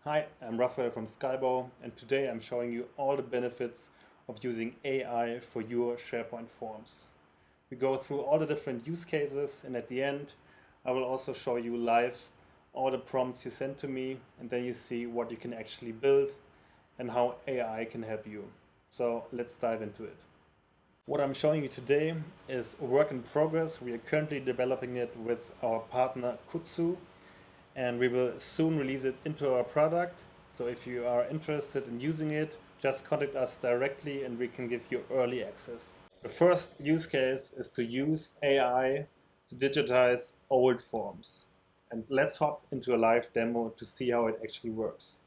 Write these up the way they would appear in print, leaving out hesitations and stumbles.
Hi, I'm Raphael from Skybow, and today I'm showing you all the benefits of using AI for your SharePoint forms. We go through all the different use cases, and at the end I will also show you live all the prompts you sent to me, and then you see what you can actually build and how AI can help you. So let's dive into it. What I'm showing you today is a work in progress. We are currently developing it with our partner Kutsu, and we will soon release it into our product. So if you are interested in using it, just contact us directly and we can give you early access. The first use case is to use AI to digitize old forms. And let's hop into a live demo to see how it actually works.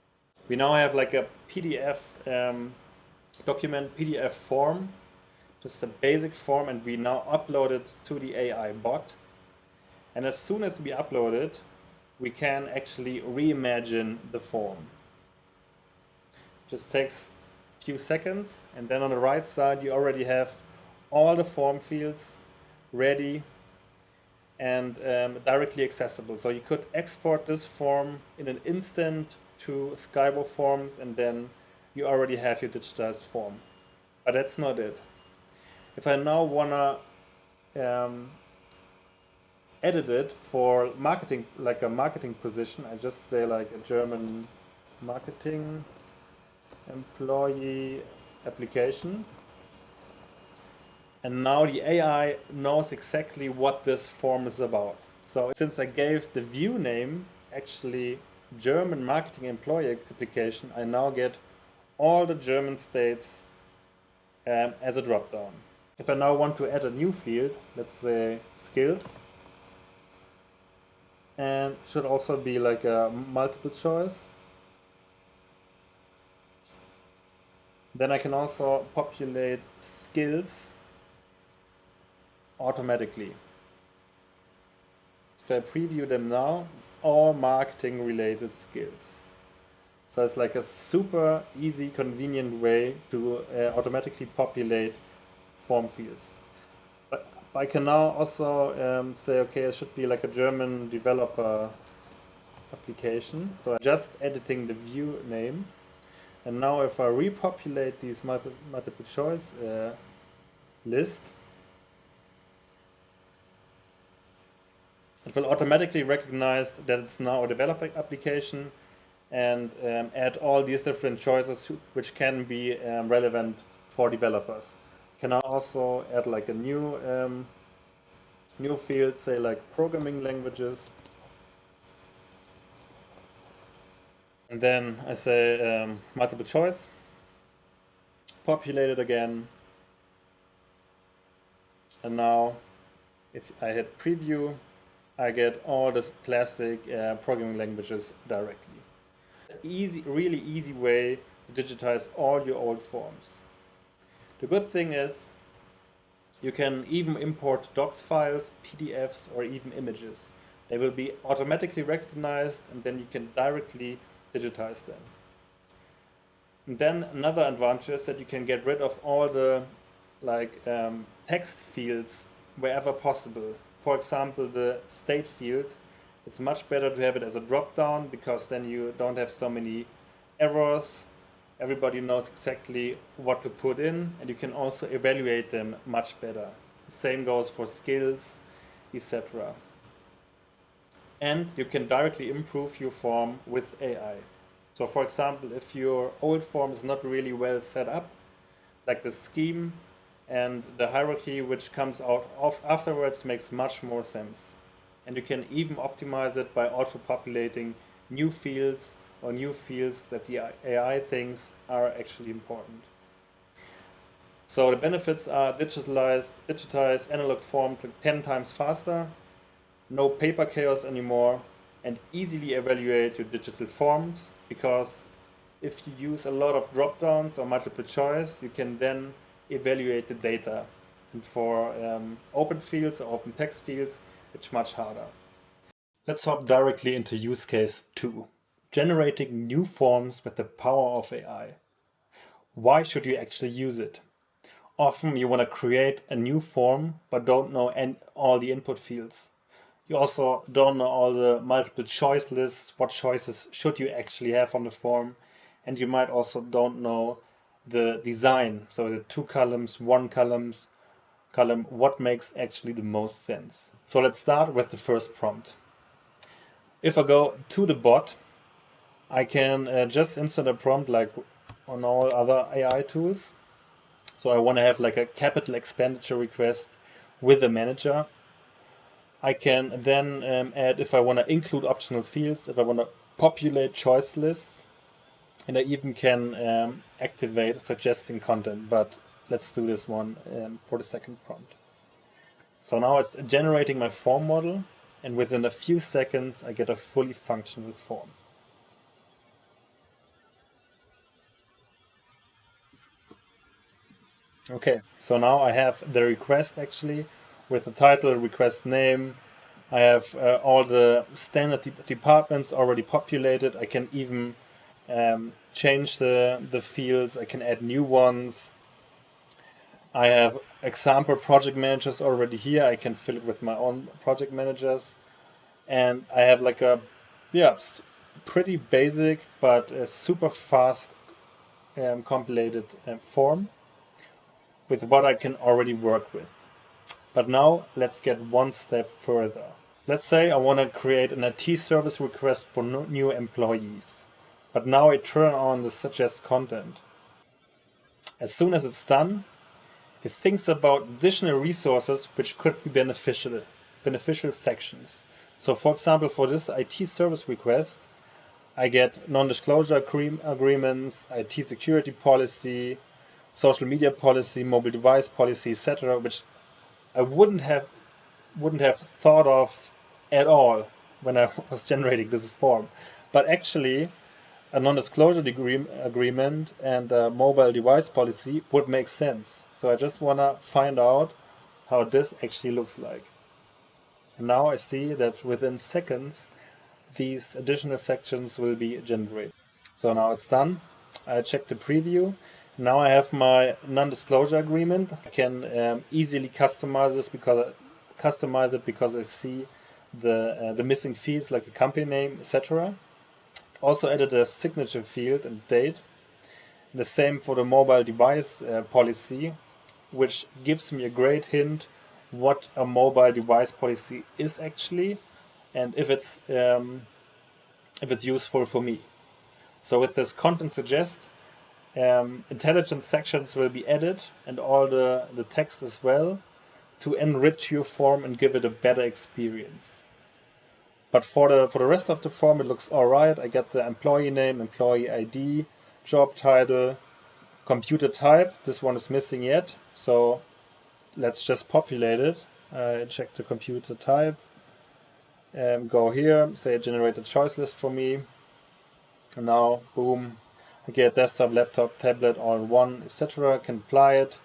We now have like a PDF document, PDF form, just a basic form, and we now upload it to the AI bot. And as soon as we upload it, we can actually reimagine the form. Just takes a few seconds, and then on the right side you already have all the form fields ready and directly accessible. So you could export this form in an instant to Skybow Forms, and then you already have your digitized form. But that's not it. If I now wanna edit it for marketing, like a marketing position, I just say like a German marketing employee application. And now the AI knows exactly what this form is about. So since I gave the view name actually German marketing employee application, I now get all the German states as a drop-down. If I now want to add a new field, let's say skills, and should also be like a multiple choice. Then I can also populate skills automatically. If I preview them now, it's all marketing related skills. So it's like a super easy, convenient way to automatically populate form fields. But I can now also say, okay, it should be like a German developer application. So I'm just editing the view name. And now if I repopulate these multiple choice list, it will automatically recognize that it's now a developer application and add all these different choices which can be relevant for developers. Can I also add like a new field, say like programming languages, and then I say multiple choice, populate it again, and now if I hit preview, I get all the classic programming languages directly. Really easy way to digitize all your old forms. The good thing is you can even import docs files, PDFs, or even images. They will be automatically recognized, and then you can directly digitize them. And then another advantage is that you can get rid of all the text fields wherever possible. For example, the state field is much better to have it as a drop-down, because then you don't have so many errors. Everybody knows exactly what to put in, and you can also evaluate them much better. The same goes for skills, etc. And you can directly improve your form with AI. So for example, if your old form is not really well set up, like the scheme and the hierarchy which comes out afterwards makes much more sense. And you can even optimize it by auto-populating new fields or new fields that the AI thinks are actually important. So the benefits are digitize analog forms like 10 times faster, no paper chaos anymore, and easily evaluate your digital forms, because if you use a lot of drop-downs or multiple choice, you can then evaluate the data. And for open fields or open text fields, it's much harder. Let's hop directly into use case 2. Generating new forms with the power of AI. Why should you actually use it? Often you want to create a new form but don't know all the input fields. You also don't know all the multiple choice lists, what choices should you actually have on the form, and you might also don't know the design. So the 2 columns, 1 column, what makes actually the most sense. So let's start with the first prompt. If I go to the bot, I can just insert a prompt like on all other AI tools. So I want to have like a capital expenditure request with the manager. I can then add if I want to include optional fields, if I want to populate choice lists, and I even can activate suggesting content, but let's do this one for the second prompt. So now it's generating my form model, and within a few seconds I get a fully functional form. Okay, so now I have the request actually with the title, request name. I have all the standard departments already populated. I can even change the fields. I can add new ones. I have example project managers already here. I can fill it with my own project managers. And I have like a, yeah, pretty basic but super fast compiled form with what I can already work with. But now let's get one step further. Let's say I want to create an IT service request for new employees. But now I turn on the suggest content. As soon as it's done, it thinks about additional resources which could be beneficial sections. So for example, for this IT service request, I get non-disclosure agreements, IT security policy, social media policy, mobile device policy, etc., which I wouldn't have thought of at all when I was generating this form. But actually, a non-disclosure agreement and a mobile device policy would make sense. So I just want to find out how this actually looks like. And now I see that within seconds, these additional sections will be generated. So now it's done. I check the preview. Now I have my non-disclosure agreement. I can easily customize it because I see the missing fields like the company name, etc. Also added a signature field and date. The same for the mobile device policy, which gives me a great hint what a mobile device policy is actually, and if it's useful for me. So with this content suggest, intelligent sections will be added and all the text as well to enrich your form and give it a better experience. But for the rest of the form, it looks all right. I get the employee name, employee ID, job title, computer type. This one is missing yet, so let's just populate it. Check the computer type. Go here, say generate a choice list for me. And now, boom, I get desktop, laptop, tablet, all in one, etc. Can apply it,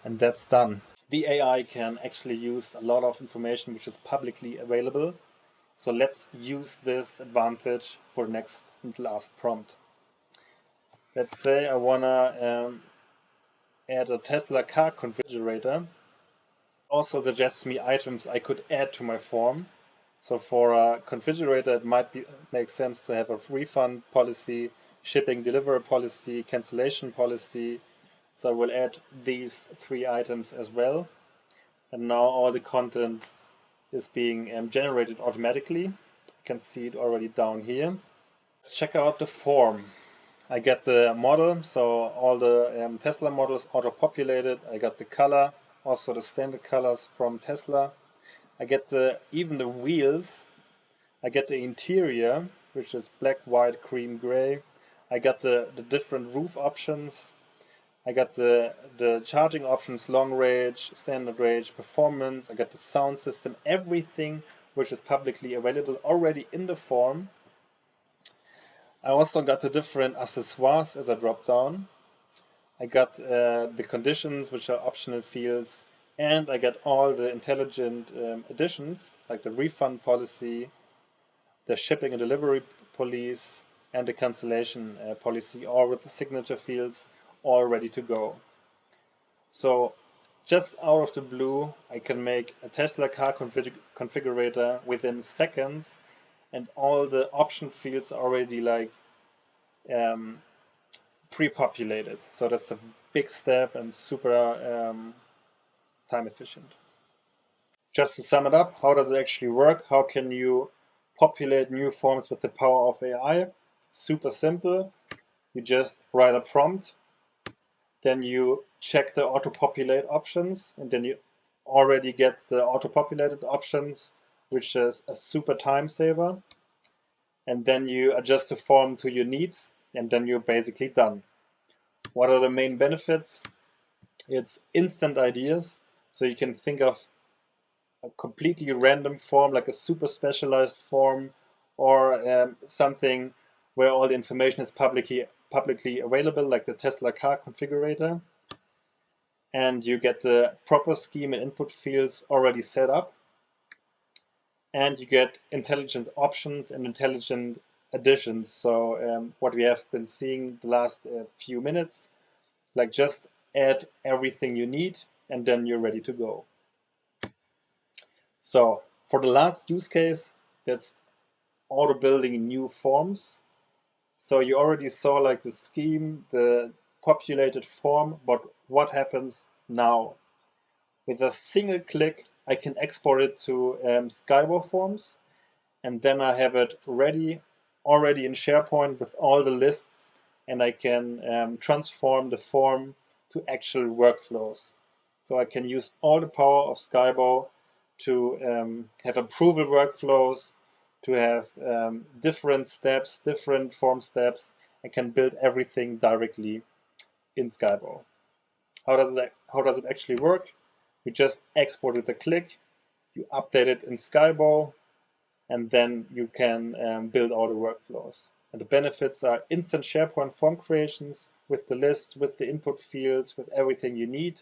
and that's done. The AI can actually use a lot of information which is publicly available. So let's use this advantage for the next and last prompt. Let's say I want to add a Tesla car configurator. Also suggests me items I could add to my form. So for a configurator, it might make sense to have a refund policy, shipping delivery policy, cancellation policy. So I will add these 3 items as well. And now all the content is being generated automatically. You can see it already down here. Let's check out the form. I get the model, so all the Tesla models auto-populated. I got the color, also the standard colors from Tesla. I get even the wheels. I get the interior, which is black, white, cream, gray. I got the different roof options. I got the charging options, long range, standard range, performance. I got the sound system, everything which is publicly available already in the form. I also got the different accessoires as a drop down. I got the conditions, which are optional fields, and I got all the intelligent additions, like the refund policy, the shipping and delivery policy, and the cancellation policy, all with the signature fields all ready to go. So just out of the blue, I can make a Tesla car configurator within seconds, and all the option fields are already like pre-populated. So that's a big step and super time efficient. Just to sum it up, how does it actually work? How can you populate new forms with the power of AI? Super simple. You just write a prompt, then you check the auto-populate options, and then you already get the auto-populated options, which is a super time saver. And then you adjust the form to your needs, and then you're basically done. What are the main benefits? It's instant ideas. So you can think of a completely random form, like a super specialized form, or something where all the information is publicly available, like the Tesla car configurator. And you get the proper scheme and input fields already set up. And you get intelligent options and intelligent additions. So what we have been seeing the last few minutes, like just add everything you need, and then you're ready to go. So for the last use case, that's auto building new forms. So you already saw like the scheme, the populated form, but what happens now? With a single click, I can export it to skybow forms, and then I have it ready already in SharePoint with all the lists, and I can transform the form to actual workflows. So I can use all the power of skybow to have approval workflows, to have different steps, different form steps. I can build everything directly in skybow. How does it actually work? You just export with a click, you update it in skybow, and then you can build all the workflows. And the benefits are instant SharePoint form creations with the list, with the input fields, with everything you need,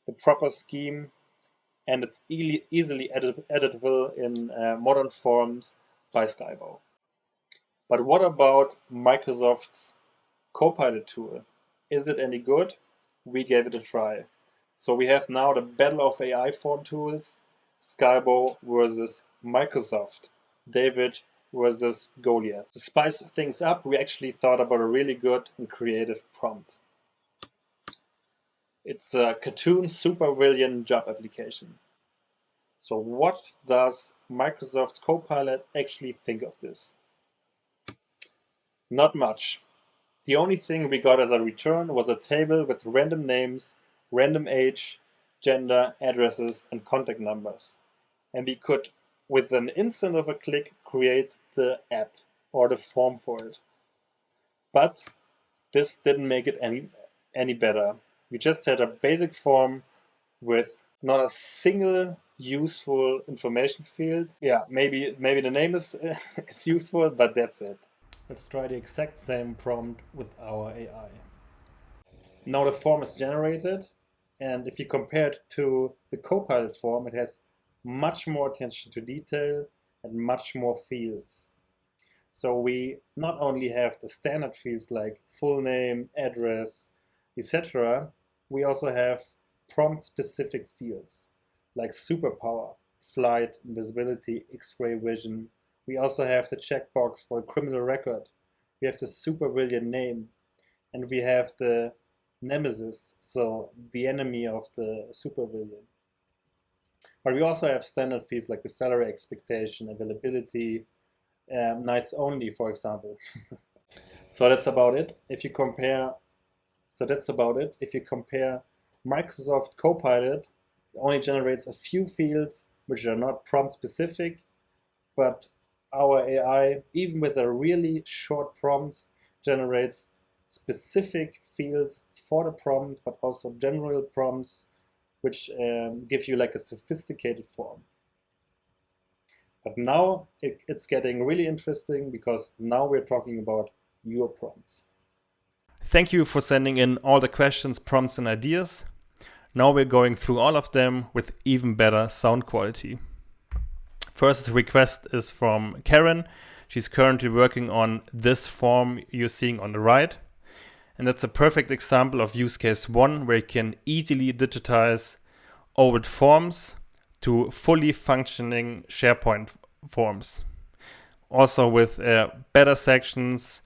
the proper scheme, and it's easily editable in modern forms by skybow. But what about Microsoft's Copilot tool? Is it any good? We gave it a try. So we have now the battle of AI form tools, skybow versus Microsoft, David versus Goliath. To spice things up, we actually thought about a really good and creative prompt. It's a cartoon supervillain job application. So what does Microsoft Copilot actually think of this? Not much. The only thing we got as a return was a table with random names, random age, gender, addresses, and contact numbers. And we could, with an instant of a click, create the app or the form for it. But this didn't make it any better. We just had a basic form with not a single useful information field. Yeah, maybe the name is useful, but that's it. Let's try the exact same prompt with our AI. Now the form is generated, and if you compare it to the Copilot form, it has much more attention to detail and much more fields. So we not only have the standard fields like full name, address, etc., we also have prompt-specific fields like superpower, flight, invisibility, X-ray vision. We also have the checkbox for a criminal record. We have the supervillain name, and we have the nemesis, so the enemy of the supervillain. But we also have standard fields like the salary expectation, availability, nights only, for example. So that's about it. If you compare Microsoft Copilot, it only generates a few fields which are not prompt specific, but our AI, even with a really short prompt, generates specific fields for the prompt, but also general prompts, which give you like a sophisticated form. But now it's getting really interesting because now we're talking about your prompts. Thank you for sending in all the questions, prompts, and ideas. Now we're going through all of them with even better sound quality. First request is from Karen. She's currently working on this form you're seeing on the right. And that's a perfect example of use case 1 where you can easily digitize old forms to fully functioning SharePoint forms. Also with better sections,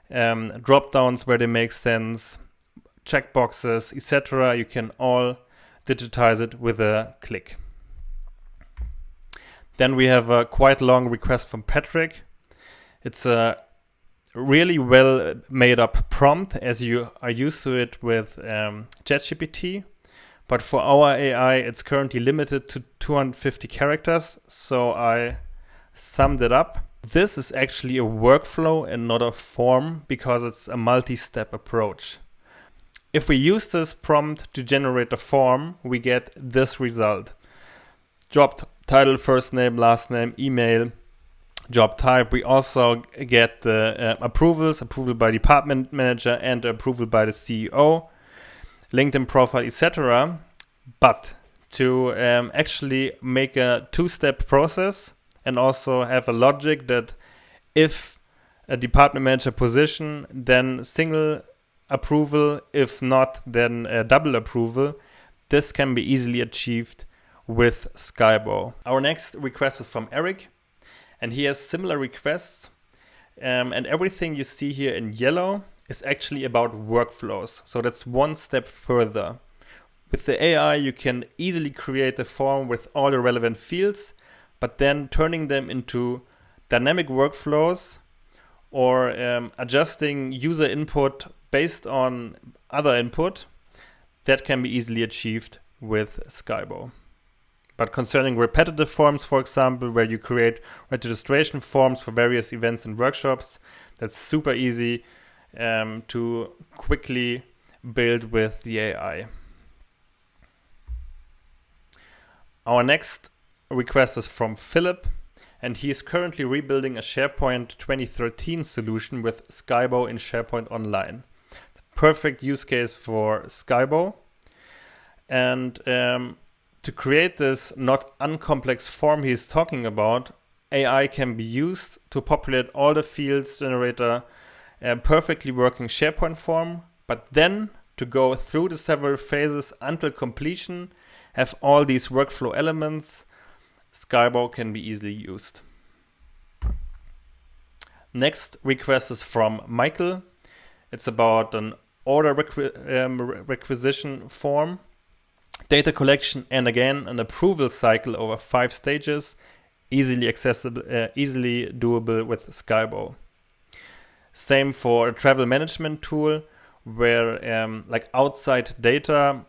drop downs where they make sense, checkboxes, etc. You can all digitize it with a click. Then we have a quite long request from Patrick. It's a really well made up prompt as you are used to it with ChatGPT. But for our AI, it's currently limited to 250 characters. So I summed it up. This is actually a workflow and not a form because it's a multi-step approach. If we use this prompt to generate a form, we get this result. Job title, first name, last name, email, job type. We also get the approval by department manager and approval by the CEO, LinkedIn profile, etc. But to actually make a two-step process and also have a logic that if a department manager position, then single approval, if not, then double approval. This can be easily achieved with skybow. Our next request is from Eric, and he has similar requests. And everything you see here in yellow is actually about workflows. So that's one step further. With the AI, you can easily create a form with all the relevant fields, but then turning them into dynamic workflows or adjusting user input based on other input, that can be easily achieved with skybow. But concerning repetitive forms, for example, where you create registration forms for various events and workshops, that's super easy to quickly build with the AI. Our next request is from Philip, and he is currently rebuilding a SharePoint 2013 solution with skybow in SharePoint Online. Perfect use case for skybow. And to create this not uncomplex form he's talking about, AI can be used to populate all the fields, generate a perfectly working SharePoint form, but then to go through the several phases until completion, have all these workflow elements, skybow can be easily used. Next request is from Michael. It's about an order requisition form, data collection, and again an approval cycle over 5 stages, easily accessible, easily doable with skybow. Same for a travel management tool where like outside data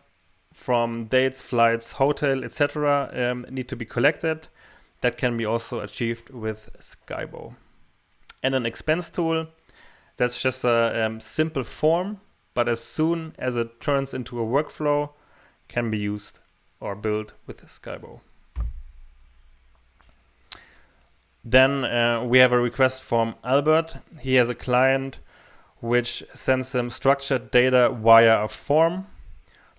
from dates, flights, hotel, etc. Need to be collected. That can be also achieved with skybow. And an expense tool, that's just a simple form, but as soon as it turns into a workflow, can be used or built with skybow. Then we have a request from Albert. He has a client which sends him structured data via a form,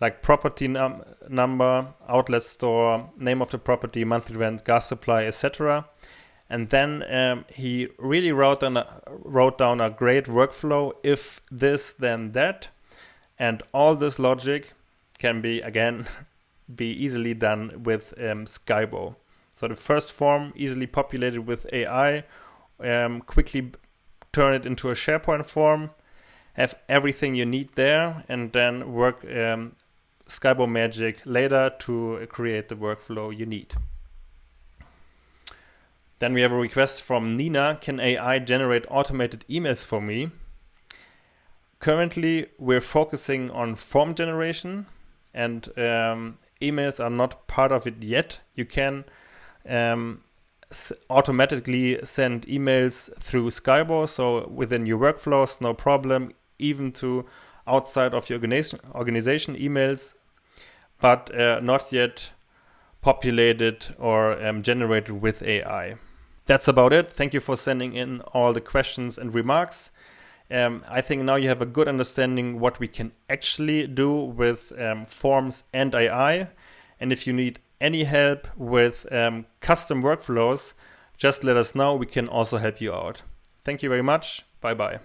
like property number, outlet store, name of the property, monthly rent, gas supply, etc. And then he really wrote down a great workflow, if this, then that. And all this logic can be, again, be easily done with skybow. So the first form easily populated with AI, quickly turn it into a SharePoint form, have everything you need there, and then work skybow magic later to create the workflow you need. Then we have a request from Nina. Can AI generate automated emails for me? Currently, we're focusing on form generation, and emails are not part of it yet. You can automatically send emails through skybow, so within your workflows, no problem, even to outside of your organization emails, but not yet populated or generated with AI. That's about it. Thank you for sending in all the questions and remarks. I think now you have a good understanding what we can actually do with forms and AI. And if you need any help with custom workflows, just let us know. We can also help you out. Thank you very much. Bye-bye.